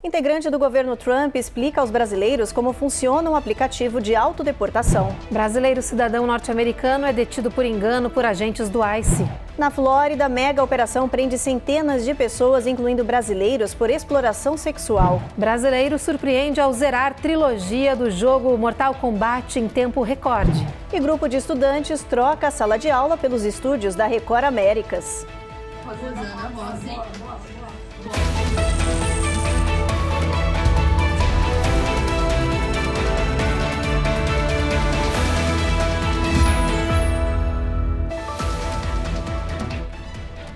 Integrante do governo Trump explica aos brasileiros como funciona um aplicativo de autodeportação. Brasileiro cidadão norte-americano é detido por engano por agentes do ICE. Na Flórida, mega operação prende centenas de pessoas, incluindo brasileiros, por exploração sexual. Brasileiro surpreende ao zerar trilogia do jogo Mortal Kombat em tempo recorde. E grupo de estudantes troca a sala de aula pelos estúdios da Record Américas.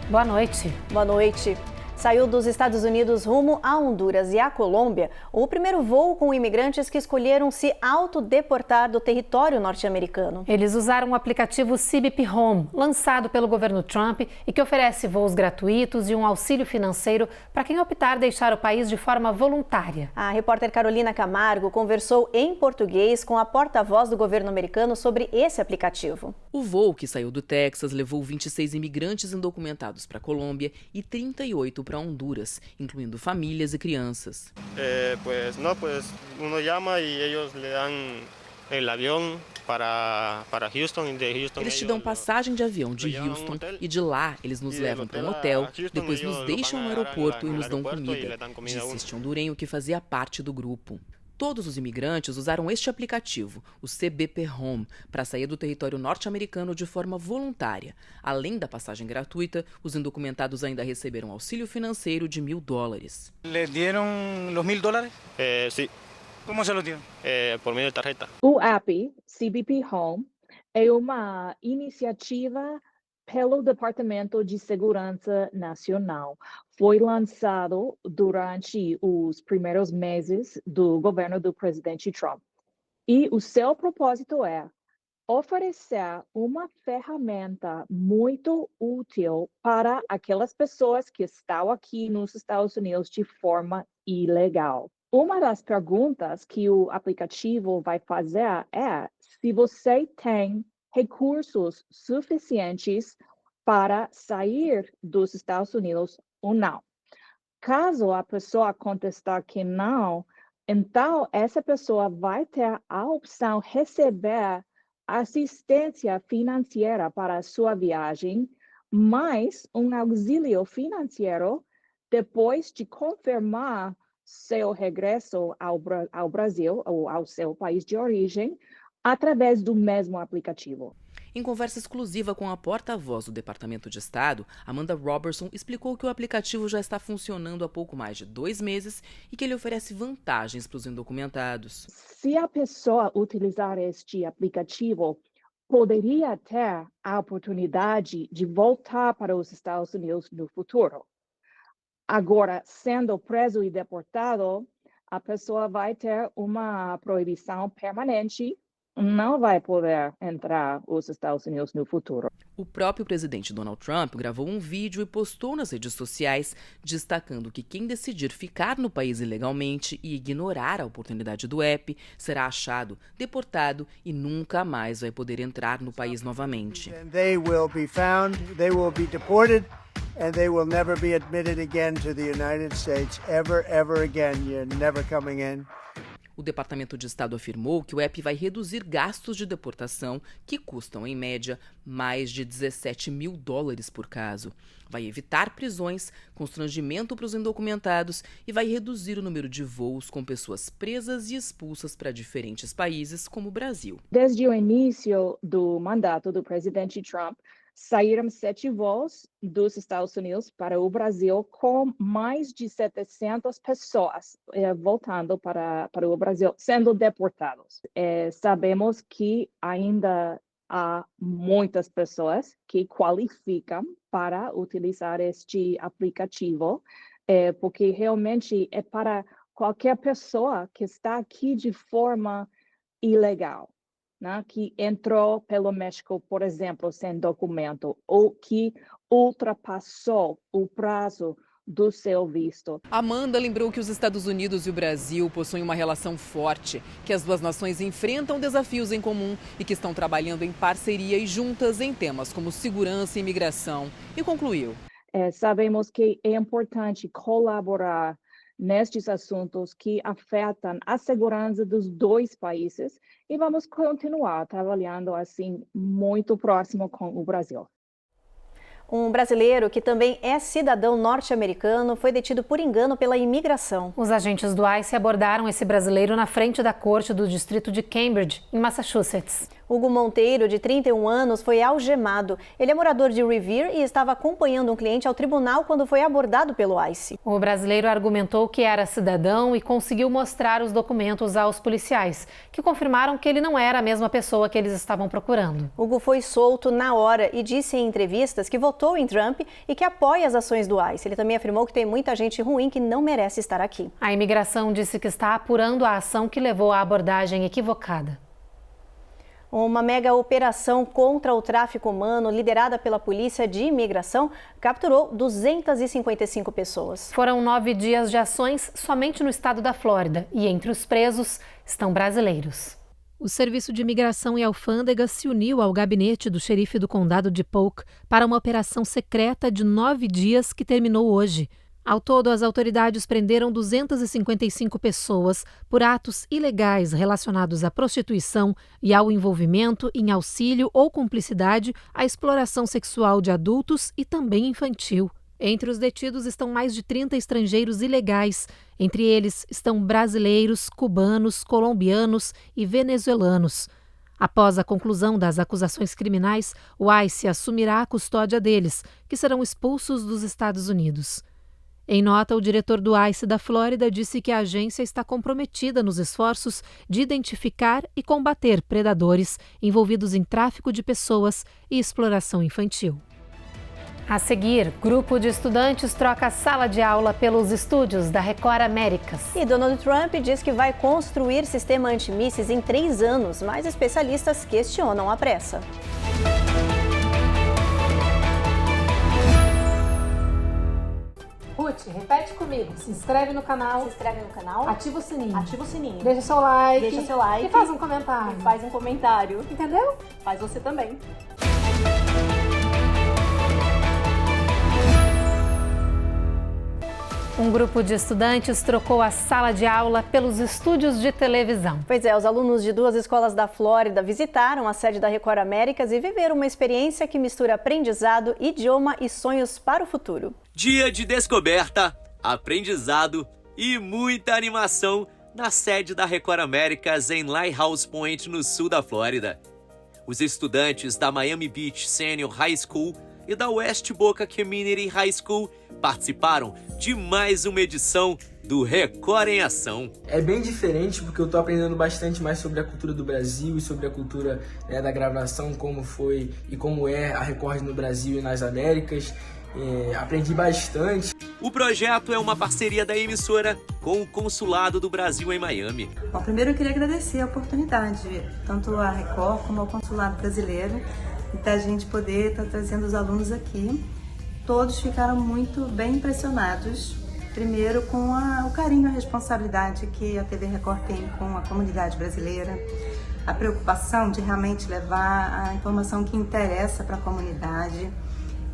Boa noite. Boa noite. Saiu dos Estados Unidos rumo a Honduras e à Colômbia o primeiro voo com imigrantes que escolheram se autodeportar do território norte-americano. Eles usaram o aplicativo CBP Home, lançado pelo governo Trump e que oferece voos gratuitos e um auxílio financeiro para quem optar deixar o país de forma voluntária. A repórter Carolina Camargo conversou em português com a porta-voz do governo americano sobre esse aplicativo. O voo, que saiu do Texas, levou 26 imigrantes indocumentados para a Colômbia e 38 para Honduras, incluindo famílias e crianças. Uno llama e eles le dan el avião para Houston. Eles te dão passagem de avião de Houston e de lá eles nos levam para um hotel, depois nos deixam no aeroporto e nos dão comida, disse este hondurenho que fazia parte do grupo. Todos os imigrantes usaram este aplicativo, o CBP Home, para sair do território norte-americano de forma voluntária. Além da passagem gratuita, os indocumentados ainda receberam auxílio financeiro de $1.000. ¿Le dieron los $1.000? Sí. ¿Cómo se lo dieron? Por meio de tarjeta. O app CBP Home é uma iniciativa pelo Departamento de Segurança Nacional. Foi lançado durante os primeiros meses do governo do presidente Trump. E o seu propósito é oferecer uma ferramenta muito útil para aquelas pessoas que estão aqui nos Estados Unidos de forma ilegal. Uma das perguntas que o aplicativo vai fazer é se você tem recursos suficientes para sair dos Estados Unidos ou não. Caso a pessoa contestar que não, então essa pessoa vai ter a opção de receber assistência financeira para a sua viagem, mais um auxílio financeiro depois de confirmar seu regresso ao Brasil ou ao seu país de origem através do mesmo aplicativo. Em conversa exclusiva com a porta-voz do Departamento de Estado, Amanda Robertson explicou que o aplicativo já está funcionando há pouco mais de 2 meses e que ele oferece vantagens para os indocumentados. Se a pessoa utilizar este aplicativo, poderia ter a oportunidade de voltar para os Estados Unidos no futuro. Agora, sendo preso e deportado, a pessoa vai ter uma proibição permanente, não vai poder entrar nos Estados Unidos no futuro. O próprio presidente Donald Trump gravou um vídeo e postou nas redes sociais, destacando que quem decidir ficar no país ilegalmente e ignorar a oportunidade do app será achado, deportado e nunca mais vai poder entrar no país novamente. They will be found, they will be deported, and they will never be admitted again to the United States, ever again. You're never coming in. O Departamento de Estado afirmou que o app vai reduzir gastos de deportação que custam, em média, mais de $17 mil por caso. Vai evitar prisões, constrangimento para os indocumentados e vai reduzir o número de voos com pessoas presas e expulsas para diferentes países, como o Brasil. Desde o início do mandato do presidente Trump, saíram 7 voos dos Estados Unidos para o Brasil com mais de 700 pessoas voltando para o Brasil, sendo deportados. Sabemos que ainda há muitas pessoas que qualificam para utilizar este aplicativo, porque realmente é para qualquer pessoa que está aqui de forma ilegal. Né, que entrou pelo México, por exemplo, sem documento, ou que ultrapassou o prazo do seu visto. Amanda lembrou que os Estados Unidos e o Brasil possuem uma relação forte, que as duas nações enfrentam desafios em comum e que estão trabalhando em parceria e juntas em temas como segurança e imigração. E concluiu: Sabemos que é importante colaborar nestes assuntos que afetam a segurança dos dois países e vamos continuar trabalhando assim muito próximo com o Brasil. Um brasileiro que também é cidadão norte-americano foi detido por engano pela imigração. Os agentes do ICE abordaram esse brasileiro na frente da corte do distrito de Cambridge, em Massachusetts. Hugo Monteiro, de 31 anos, foi algemado. Ele é morador de Revere e estava acompanhando um cliente ao tribunal quando foi abordado pelo ICE. O brasileiro argumentou que era cidadão e conseguiu mostrar os documentos aos policiais, que confirmaram que ele não era a mesma pessoa que eles estavam procurando. Hugo foi solto na hora e disse em entrevistas que votou em Trump e que apoia as ações do ICE. Ele também afirmou que tem muita gente ruim que não merece estar aqui. A imigração disse que está apurando a ação que levou à abordagem equivocada. Uma mega operação contra o tráfico humano, liderada pela Polícia de Imigração, capturou 255 pessoas. Foram 9 dias de ações somente no estado da Flórida e entre os presos estão brasileiros. O Serviço de Imigração e Alfândegas se uniu ao gabinete do xerife do condado de Polk para uma operação secreta de 9 dias que terminou hoje. Ao todo, as autoridades prenderam 255 pessoas por atos ilegais relacionados à prostituição e ao envolvimento em auxílio ou cumplicidade à exploração sexual de adultos e também infantil. Entre os detidos estão mais de 30 estrangeiros ilegais. Entre eles estão brasileiros, cubanos, colombianos e venezuelanos. Após a conclusão das acusações criminais, o ICE assumirá a custódia deles, que serão expulsos dos Estados Unidos. Em nota, o diretor do ICE da Flórida disse que a agência está comprometida nos esforços de identificar e combater predadores envolvidos em tráfico de pessoas e exploração infantil. A seguir, grupo de estudantes troca a sala de aula pelos estúdios da Record Américas. E Donald Trump diz que vai construir sistema antimísseis em 3 anos, mas especialistas questionam a pressa. Ruth, repete comigo. Se inscreve no canal. Ativa o sininho. Deixa seu like. E faz um comentário. Entendeu? Faz você também. Um grupo de estudantes trocou a sala de aula pelos estúdios de televisão. Pois é, os alunos de 2 escolas da Flórida visitaram a sede da Record Américas e viveram uma experiência que mistura aprendizado, idioma e sonhos para o futuro. Dia de descoberta, aprendizado e muita animação na sede da Record Américas em Lighthouse Point, no sul da Flórida. Os estudantes da Miami Beach Senior High School e da West Boca Community High School participaram de mais uma edição do Record em Ação. É bem diferente porque eu estou aprendendo bastante mais sobre a cultura do Brasil e sobre a cultura da gravação, como foi e como é a Record no Brasil e nas Américas. Aprendi bastante. O projeto é uma parceria da emissora com o Consulado do Brasil em Miami. Bom, primeiro eu queria agradecer a oportunidade, tanto à Record como ao Consulado Brasileiro, da gente poder estar trazendo os alunos aqui. Todos ficaram muito bem impressionados, primeiro com o carinho e a responsabilidade que a TV Record tem com a comunidade brasileira, a preocupação de realmente levar a informação que interessa para a comunidade.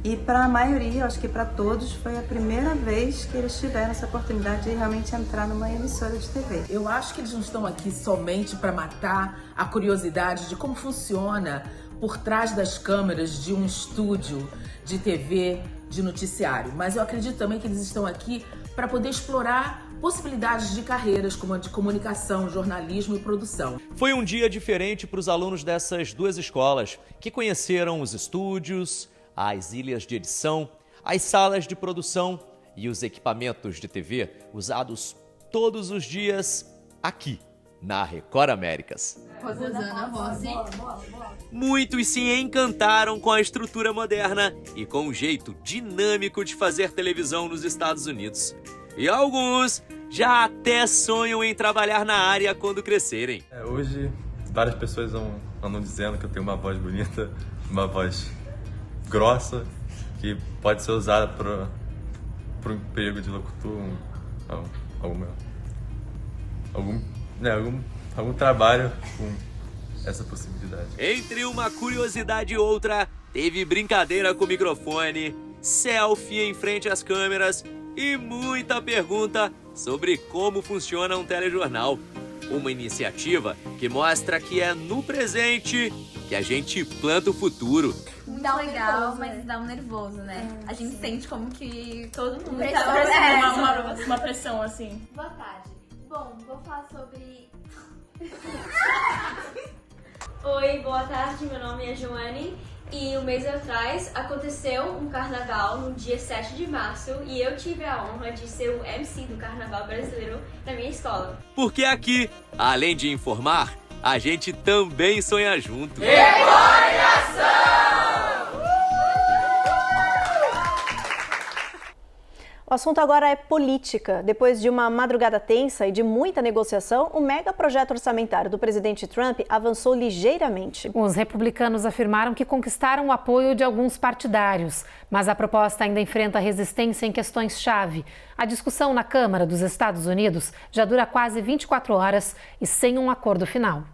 E para a maioria, acho que para todos, foi a primeira vez que eles tiveram essa oportunidade de realmente entrar numa emissora de TV. Eu acho que eles não estão aqui somente para matar a curiosidade de como funciona por trás das câmeras de um estúdio de TV, de noticiário. Mas eu acredito também que eles estão aqui para poder explorar possibilidades de carreiras como a de comunicação, jornalismo e produção. Foi um dia diferente para os alunos dessas 2 escolas, que conheceram os estúdios, as ilhas de edição, as salas de produção e os equipamentos de TV usados todos os dias aqui na Record Américas. Muitos se encantaram com a estrutura moderna e com o jeito dinâmico de fazer televisão nos Estados Unidos. E alguns já até sonham em trabalhar na área quando crescerem. Hoje, várias pessoas andam dizendo que eu tenho uma voz bonita, uma voz grossa, que pode ser usada para um emprego de locutor, algum trabalho com essa possibilidade. Entre uma curiosidade e outra, teve brincadeira com o microfone, selfie em frente às câmeras e muita pergunta sobre como funciona um telejornal. Uma iniciativa que mostra que é no presente que a gente planta o futuro. Dá um legal, mas dá um nervoso, né? A gente sente como que todo mundo uma pressão, assim. Boa tarde. Bom, vou falar sobre... Oi, boa tarde, meu nome é Joane. E um mês atrás aconteceu um carnaval no dia 7 de março e eu tive a honra de ser o MC do carnaval brasileiro na minha escola. Porque aqui, além de informar, a gente também sonha junto. O assunto agora é política. Depois de uma madrugada tensa e de muita negociação, o mega projeto orçamentário do presidente Trump avançou ligeiramente. Os republicanos afirmaram que conquistaram o apoio de alguns partidários, mas a proposta ainda enfrenta resistência em questões-chave. A discussão na Câmara dos Estados Unidos já dura quase 24 horas e sem um acordo final.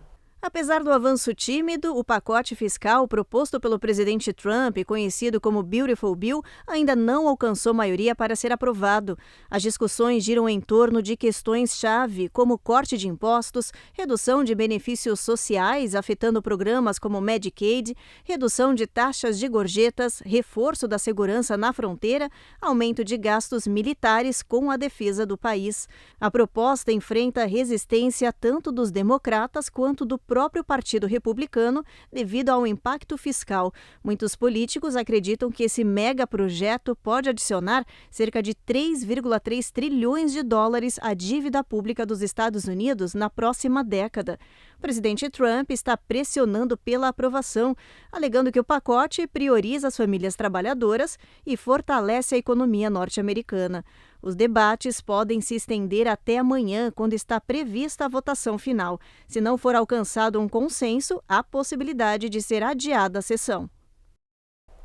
Apesar do avanço tímido, o pacote fiscal proposto pelo presidente Trump, conhecido como Beautiful Bill, ainda não alcançou maioria para ser aprovado. As discussões giram em torno de questões-chave, como corte de impostos, redução de benefícios sociais afetando programas como Medicaid, redução de taxas de gorjetas, reforço da segurança na fronteira, aumento de gastos militares com a defesa do país. A proposta enfrenta resistência tanto dos democratas quanto do próprio Partido Republicano devido ao impacto fiscal. Muitos políticos acreditam que esse mega projeto pode adicionar cerca de 3,3 trilhões de dólares à dívida pública dos Estados Unidos na próxima década. O presidente Trump está pressionando pela aprovação, alegando que o pacote prioriza as famílias trabalhadoras e fortalece a economia norte-americana. Os debates podem se estender até amanhã, quando está prevista a votação final. Se não for alcançado um consenso, há possibilidade de ser adiada a sessão.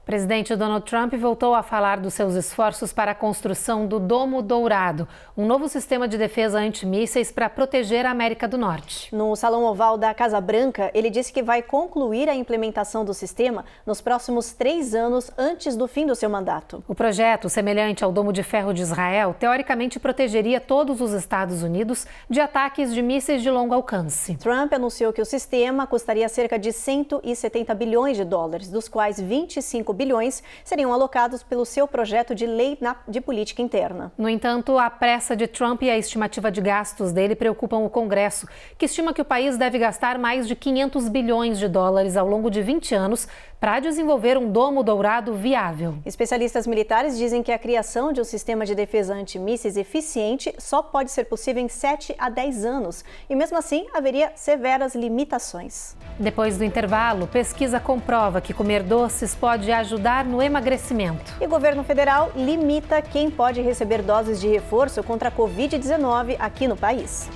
O presidente Donald Trump voltou a falar dos seus esforços para a construção do Domo Dourado, um novo sistema de defesa antimísseis para proteger a América do Norte. No Salão Oval da Casa Branca, ele disse que vai concluir a implementação do sistema nos próximos 3 anos antes do fim do seu mandato. O projeto, semelhante ao Domo de Ferro de Israel, teoricamente protegeria todos os Estados Unidos de ataques de mísseis de longo alcance. Trump anunciou que o sistema custaria cerca de 170 bilhões de dólares, dos quais 25 bilhões seriam alocados pelo seu projeto de lei de política interna. No entanto, a pressa de Trump e a estimativa de gastos dele preocupam o Congresso, que estima que o país deve gastar mais de 500 bilhões de dólares ao longo de 20 anos para desenvolver um domo dourado viável. Especialistas militares dizem que a criação de um sistema de defesa antimísseis eficiente só pode ser possível em 7 a 10 anos. E mesmo assim, haveria severas limitações. Depois do intervalo, pesquisa comprova que comer doces pode ajudar no emagrecimento. E o governo federal limita quem pode receber doses de reforço contra a Covid-19 aqui no país.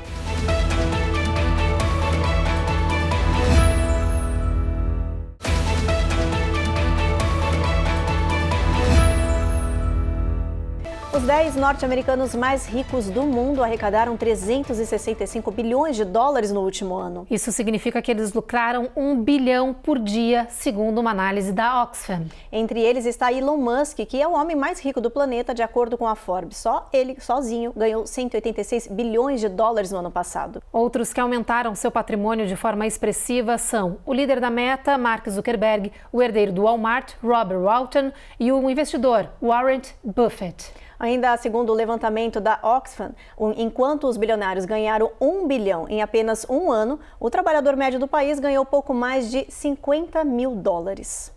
Os 10 norte-americanos mais ricos do mundo arrecadaram 365 bilhões de dólares no último ano. Isso significa que eles lucraram 1 bilhão por dia, segundo uma análise da Oxfam. Entre eles está Elon Musk, que é o homem mais rico do planeta, de acordo com a Forbes. Só ele, sozinho, ganhou 186 bilhões de dólares no ano passado. Outros que aumentaram seu patrimônio de forma expressiva são o líder da Meta, Mark Zuckerberg, o herdeiro do Walmart, Robert Walton, e o investidor, Warren Buffett. Ainda segundo o levantamento da Oxfam, enquanto os bilionários ganharam 1 bilhão em apenas um ano, o trabalhador médio do país ganhou pouco mais de 50 mil dólares.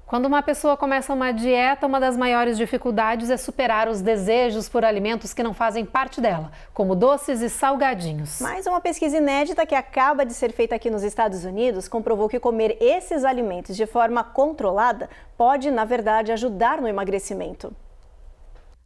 Quando uma pessoa começa uma dieta, uma das maiores dificuldades é superar os desejos por alimentos que não fazem parte dela, como doces e salgadinhos. Mas uma pesquisa inédita que acaba de ser feita aqui nos Estados Unidos comprovou que comer esses alimentos de forma controlada pode, na verdade, ajudar no emagrecimento.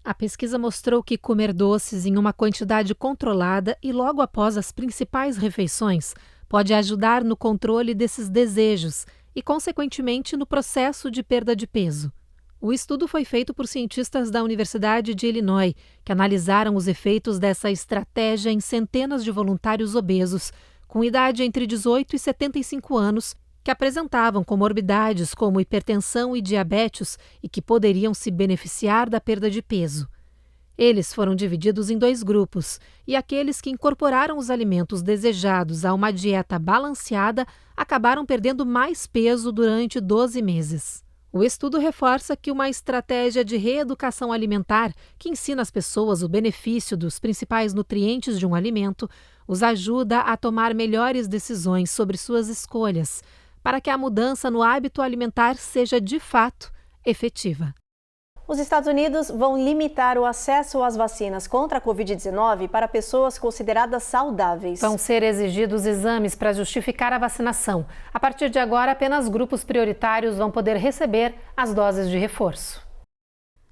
A pesquisa mostrou que comer doces em uma quantidade controlada e logo após as principais refeições pode ajudar no controle desses desejos e, consequentemente, no processo de perda de peso. O estudo foi feito por cientistas da Universidade de Illinois, que analisaram os efeitos dessa estratégia em centenas de voluntários obesos, com idade entre 18 e 75 anos, que apresentavam comorbidades como hipertensão e diabetes e que poderiam se beneficiar da perda de peso. Eles foram divididos em 2 grupos, e aqueles que incorporaram os alimentos desejados a uma dieta balanceada acabaram perdendo mais peso durante 12 meses. O estudo reforça que uma estratégia de reeducação alimentar, que ensina as pessoas o benefício dos principais nutrientes de um alimento, os ajuda a tomar melhores decisões sobre suas escolhas, para que a mudança no hábito alimentar seja, de fato, efetiva. Os Estados Unidos vão limitar o acesso às vacinas contra a Covid-19 para pessoas consideradas saudáveis. Vão ser exigidos exames para justificar a vacinação. A partir de agora, apenas grupos prioritários vão poder receber as doses de reforço.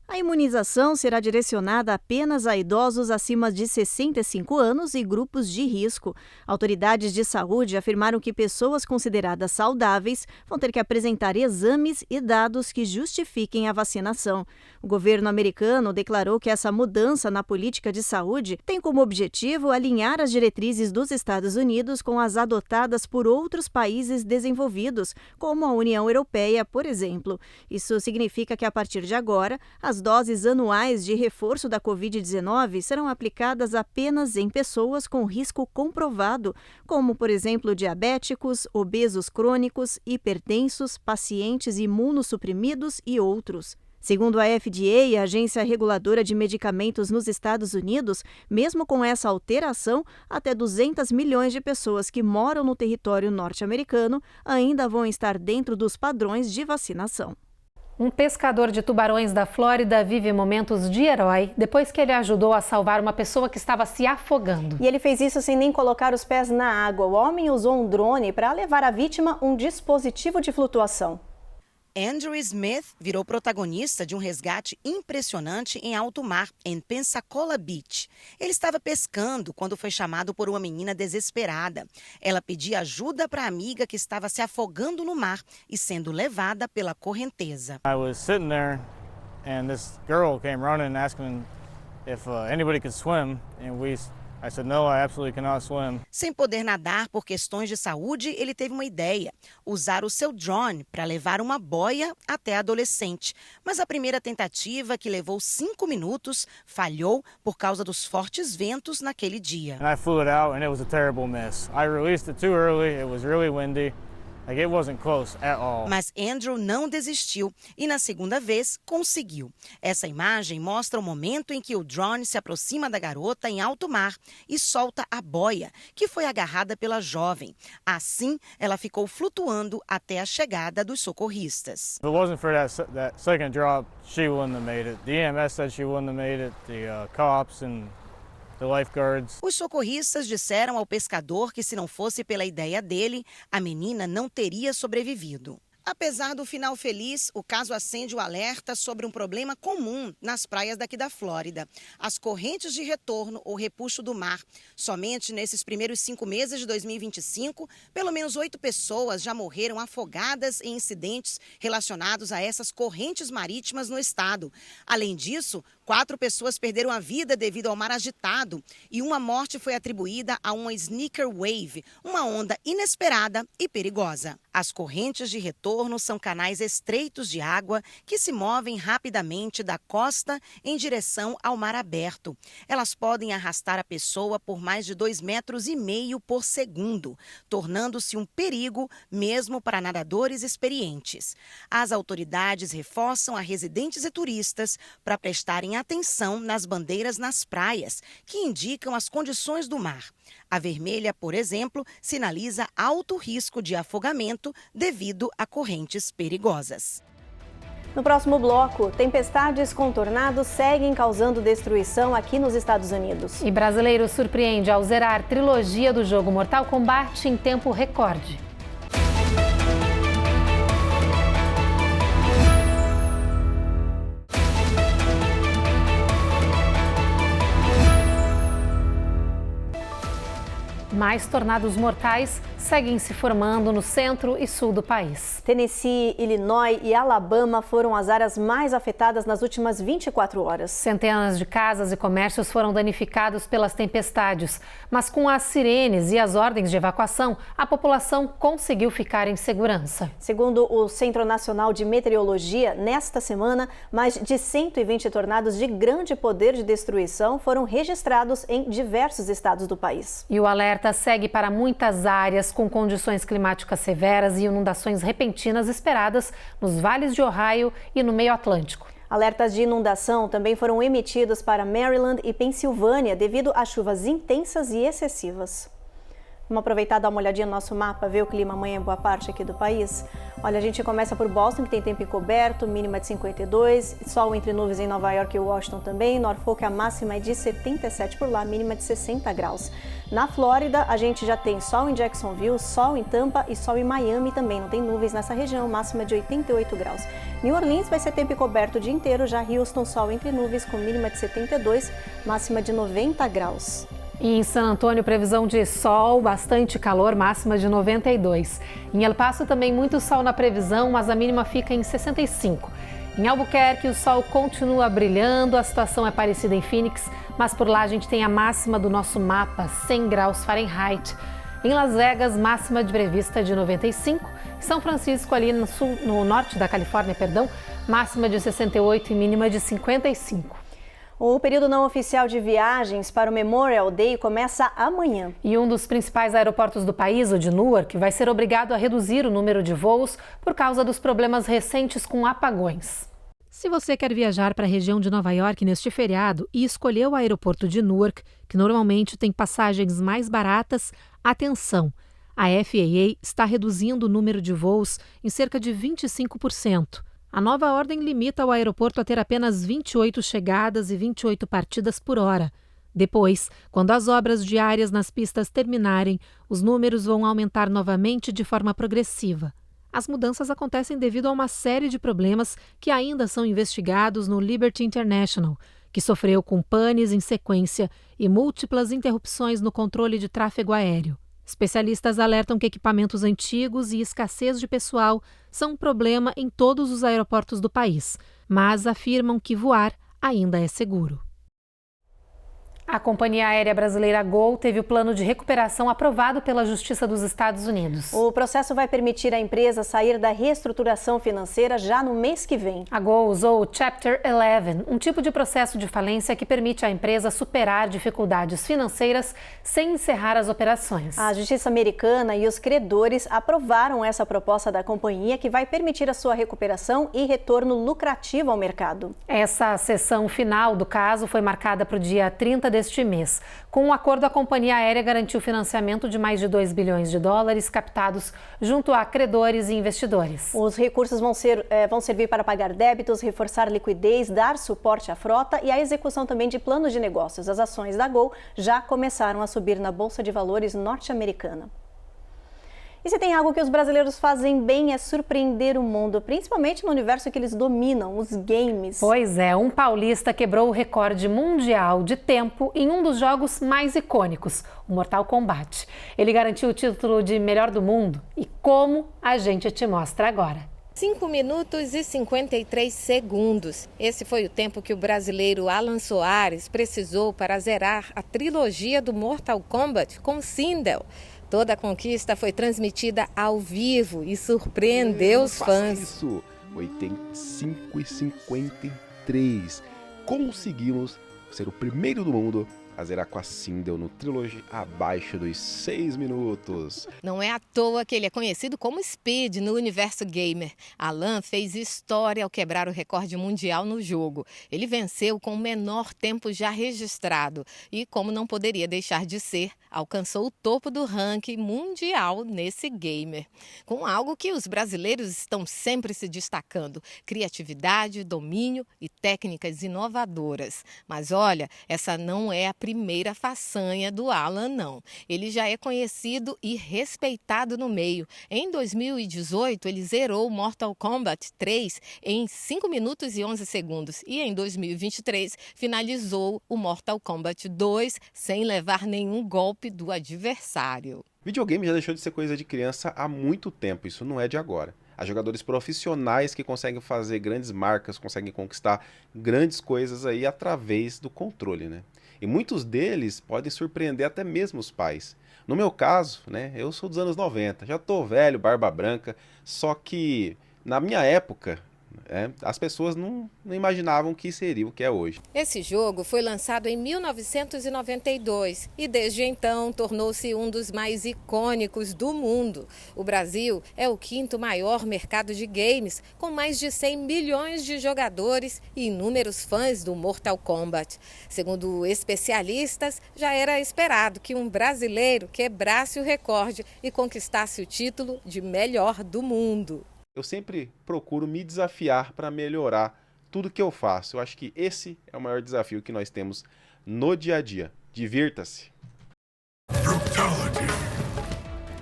A imunização será direcionada apenas a idosos acima de 65 anos e grupos de risco. Autoridades de saúde afirmaram que pessoas consideradas saudáveis vão ter que apresentar exames e dados que justifiquem a vacinação. O governo americano declarou que essa mudança na política de saúde tem como objetivo alinhar as diretrizes dos Estados Unidos com as adotadas por outros países desenvolvidos, como a União Europeia, por exemplo. Isso significa que, a partir de agora, as doses anuais de reforço da Covid-19 serão aplicadas apenas em pessoas com risco comprovado, como, por exemplo, diabéticos, obesos crônicos, hipertensos, pacientes imunossuprimidos e outros. Segundo a FDA, a agência reguladora de medicamentos nos Estados Unidos, mesmo com essa alteração, até 200 milhões de pessoas que moram no território norte-americano ainda vão estar dentro dos padrões de vacinação. Um pescador de tubarões da Flórida vive momentos de herói depois que ele ajudou a salvar uma pessoa que estava se afogando. E ele fez isso sem nem colocar os pés na água. O homem usou um drone para levar à vítima um dispositivo de flutuação. Andrew Smith virou protagonista de um resgate impressionante em alto mar, em Pensacola Beach. Ele estava pescando quando foi chamado por uma menina desesperada. Ela pedia ajuda para a amiga que estava se afogando no mar e sendo levada pela correnteza. I was sitting there and this girl came running asking if anybody could swim, and I said, no, I absolutely cannot swim. Sem poder nadar por questões de saúde, ele teve uma ideia: usar o seu drone para levar uma boia até a adolescente. Mas a primeira tentativa, que levou 5 minutos, falhou por causa dos fortes ventos naquele dia. And I flew it out and it was a terrible miss. I released it too early, it was really windy. Like, it wasn't close at all. Mas Andrew não desistiu e na segunda vez conseguiu. Essa imagem mostra o momento em que o drone se aproxima da garota em alto mar e solta a boia, que foi agarrada pela jovem. Assim, ela ficou flutuando até a chegada dos socorristas. If it wasn't for that second drop, she wouldn't have made it. The EMS said she wouldn't have made it. The cops and os socorristas disseram ao pescador que, se não fosse pela ideia dele, a menina não teria sobrevivido. Apesar do final feliz, o caso acende o alerta sobre um problema comum nas praias daqui da Flórida: as correntes de retorno ou repuxo do mar. Somente nesses primeiros 5 meses de 2025, pelo menos 8 pessoas já morreram afogadas em incidentes relacionados a essas correntes marítimas no estado. Além disso, 4 pessoas perderam a vida devido ao mar agitado e uma morte foi atribuída a uma sneaker wave, uma onda inesperada e perigosa. As correntes de retorno são canais estreitos de água que se movem rapidamente da costa em direção ao mar aberto. Elas podem arrastar a pessoa por mais de 2,5 metros por segundo, tornando-se um perigo mesmo para nadadores experientes. As autoridades reforçam a residentes e turistas para prestarem atenção nas bandeiras nas praias, que indicam as condições do mar. A vermelha, por exemplo, sinaliza alto risco de afogamento devido a correntes perigosas. No próximo bloco, tempestades com tornados seguem causando destruição aqui nos Estados Unidos. E brasileiro surpreende ao zerar trilogia do jogo Mortal Kombat em tempo recorde. Mais tornados mortais seguem se formando no centro e sul do país. Tennessee, Illinois e Alabama foram as áreas mais afetadas nas últimas 24 horas. Centenas de casas e comércios foram danificados pelas tempestades, mas com as sirenes e as ordens de evacuação, a população conseguiu ficar em segurança. Segundo o Centro Nacional de Meteorologia, nesta semana, mais de 120 tornados de grande poder de destruição foram registrados em diversos estados do país. E o alerta segue para muitas áreas com condições climáticas severas e inundações repentinas esperadas nos vales de Ohio e no meio Atlântico. Alertas de inundação também foram emitidos para Maryland e Pensilvânia devido a chuvas intensas e excessivas. Vamos aproveitar e dar uma olhadinha no nosso mapa, ver o clima amanhã em boa parte aqui do país. Olha, a gente começa por Boston, que tem tempo encoberto, mínima de 52, sol entre nuvens em Nova York e Washington também. Norfolk, a máxima é de 77 por lá, mínima de 60 graus. Na Flórida, a gente já tem sol em Jacksonville, sol em Tampa e sol em Miami também. Não tem nuvens nessa região, máxima de 88 graus. New Orleans vai ser tempo encoberto o dia inteiro, já Houston, sol entre nuvens com mínima de 72, máxima de 90 graus. E em San Antônio, previsão de sol, bastante calor, máxima de 92. Em El Paso também muito sol na previsão, mas a mínima fica em 65. Em Albuquerque, o sol continua brilhando, a situação é parecida em Phoenix, mas por lá a gente tem a máxima do nosso mapa, 100 graus Fahrenheit. Em Las Vegas, máxima de prevista de 95. Em São Francisco, ali no norte da Califórnia, máxima de 68 e mínima de 55. O período não oficial de viagens para o Memorial Day começa amanhã. E um dos principais aeroportos do país, o de Newark, vai ser obrigado a reduzir o número de voos por causa dos problemas recentes com apagões. Se você quer viajar para a região de Nova York neste feriado e escolheu o aeroporto de Newark, que normalmente tem passagens mais baratas, atenção! A FAA está reduzindo o número de voos em cerca de 25%. A nova ordem limita o aeroporto a ter apenas 28 chegadas e 28 partidas por hora. Depois, quando as obras diárias nas pistas terminarem, os números vão aumentar novamente de forma progressiva. As mudanças acontecem devido a uma série de problemas que ainda são investigados no Liberty International, que sofreu com panes em sequência e múltiplas interrupções no controle de tráfego aéreo. Especialistas alertam que equipamentos antigos e escassez de pessoal são um problema em todos os aeroportos do país, mas afirmam que voar ainda é seguro. A companhia aérea brasileira Gol teve o plano de recuperação aprovado pela Justiça dos Estados Unidos. O processo vai permitir à empresa sair da reestruturação financeira já no mês que vem. A Gol usou o Chapter 11, um tipo de processo de falência que permite à empresa superar dificuldades financeiras sem encerrar as operações. A Justiça americana e os credores aprovaram essa proposta da companhia que vai permitir a sua recuperação e retorno lucrativo ao mercado. Essa sessão final do caso foi marcada para o dia 30 deste mês. Com o acordo, a companhia aérea garantiu financiamento de mais de 2 bilhões de dólares captados junto a credores e investidores. Os recursos vão servir para pagar débitos, reforçar liquidez, dar suporte à frota e a execução também de planos de negócios. As ações da Gol já começaram a subir na Bolsa de Valores norte-americana. E se tem algo que os brasileiros fazem bem é surpreender o mundo, principalmente no universo que eles dominam, os games. Pois é, um paulista quebrou o recorde mundial de tempo em um dos jogos mais icônicos, o Mortal Kombat. Ele garantiu o título de melhor do mundo e como a gente te mostra agora. 5 minutos e 53 segundos. Esse foi o tempo que o brasileiro Alan Soares precisou para zerar a trilogia do Mortal Kombat com Sindel. Toda a conquista foi transmitida ao vivo e surpreendeu os fãs. Isso, 85,53. Conseguimos ser o primeiro do mundo a zerar com a Sindel no Trilogy abaixo dos 6 minutos. Não é à toa que ele é conhecido como Speed no universo gamer. Alan fez história ao quebrar o recorde mundial no jogo. Ele venceu com o menor tempo já registrado e, como não poderia deixar de ser, alcançou o topo do ranking mundial nesse gamer. Com algo que os brasileiros estão sempre se destacando: criatividade, domínio e técnicas inovadoras. Mas olha, essa não é a primeira primeira façanha do Alan, não. Ele já é conhecido e respeitado no meio. Em 2018, ele zerou Mortal Kombat 3 em 5 minutos e 11 segundos. E em 2023, finalizou o Mortal Kombat 2 sem levar nenhum golpe do adversário. Videogame já deixou de ser coisa de criança há muito tempo, isso não é de agora. Há jogadores profissionais que conseguem fazer grandes marcas, conseguem conquistar grandes coisas aí através do controle, né? E muitos deles podem surpreender até mesmo os pais. No meu caso, né, eu sou dos anos 90, já tô velho, barba branca, só que na minha época, as pessoas não imaginavam que seria o que é hoje. Esse jogo foi lançado em 1992 e desde então tornou-se um dos mais icônicos do mundo. O Brasil é o 5º maior mercado de games, com mais de 100 milhões de jogadores e inúmeros fãs do Mortal Kombat. Segundo especialistas, já era esperado que um brasileiro quebrasse o recorde e conquistasse o título de melhor do mundo. Eu sempre procuro me desafiar para melhorar tudo que eu faço. Eu acho que esse é o maior desafio que nós temos no dia a dia. Divirta-se!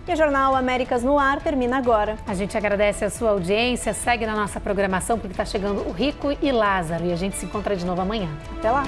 E o Jornal Américas no Ar termina agora. A gente agradece a sua audiência, segue na nossa programação porque está chegando o Rico e Lázaro e a gente se encontra de novo amanhã. Até lá!